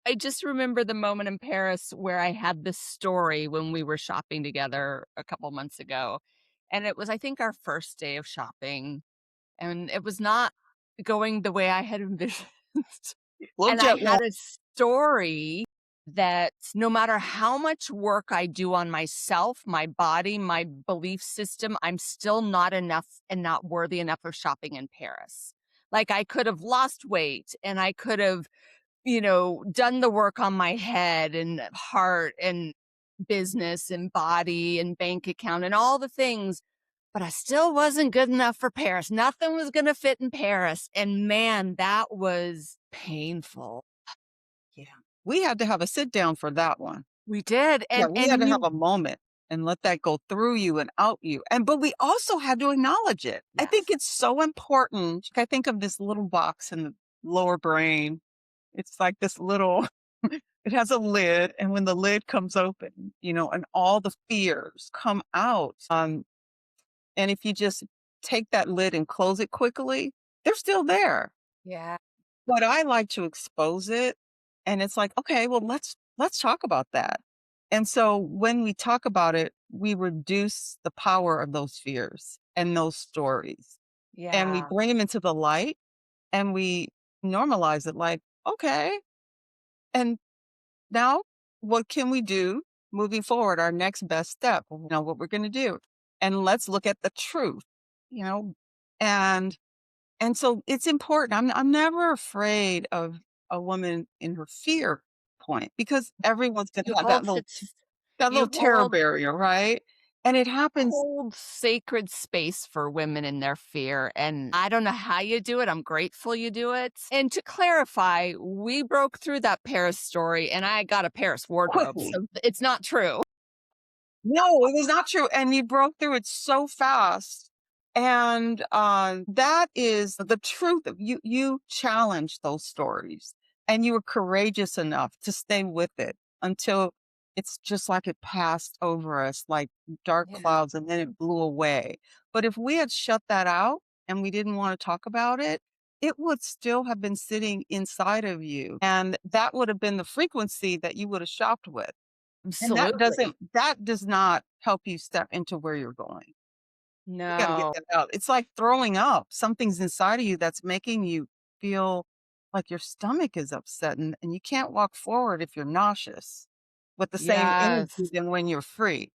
I just remember the moment in Paris where I had this story when we were shopping together a couple months ago. And it was, I think, our first day of shopping, and it was not going the way I had envisioned. Little And I jet had lag. a story that no matter how much work I do on myself, my body, my belief system, I'm still not enough and not worthy enough of shopping in Paris. Like I could have lost weight and I could have, done the work on my head and heart and business and body and bank account and all the things, but I still wasn't good enough for Paris. Nothing was going to fit in Paris. And man, that was painful. Yeah. We had to have a sit down for that one. We did. Yeah, And we had and to have you a moment and let that go through you and out you. But we also had to acknowledge it. I think yes. it's so important. I think of this little box in the lower brain. It's like this little, it has a lid. And when the lid comes open, and all the fears come out. And if you just take that lid and close it quickly, they're still there. Yeah. But I like to expose it, and it's like, "Okay, well, let's talk about that." And so when we talk about it, we reduce the power of those fears and those stories, and we Yeah. bring them into the light, and we normalize it like, "Okay, and now what can we do moving forward? Our next best step, what we're gonna do, and let's look at the truth," you know? And and so it's important. I'm never afraid of a woman in her fear point because everyone's gonna You have hold that you little terror hold barrier, right? And it happens hold sacred space for women in their fear. And I don't know how you do it. I'm grateful you do it. And to clarify, we broke through that Paris story and I got a Paris wardrobe. quickly. So it's not true. No, it was not true, and you broke through it so fast, and, that is the truth of you challenged those stories, and you were courageous enough to stay with it until it's just like it passed over us like dark Yeah. clouds, and then it blew away. But if we had shut that out and we didn't wanna talk about it, it would still have been sitting inside of you, and that would have been the frequency that you would have shopped with. And Absolutely. that does not help you step into where you're going. You gotta get No. that out. It's like throwing up. Something's inside of you that's making you feel like your stomach is upset and you can't walk forward if you're nauseous with the same energy Yes. than when you're free.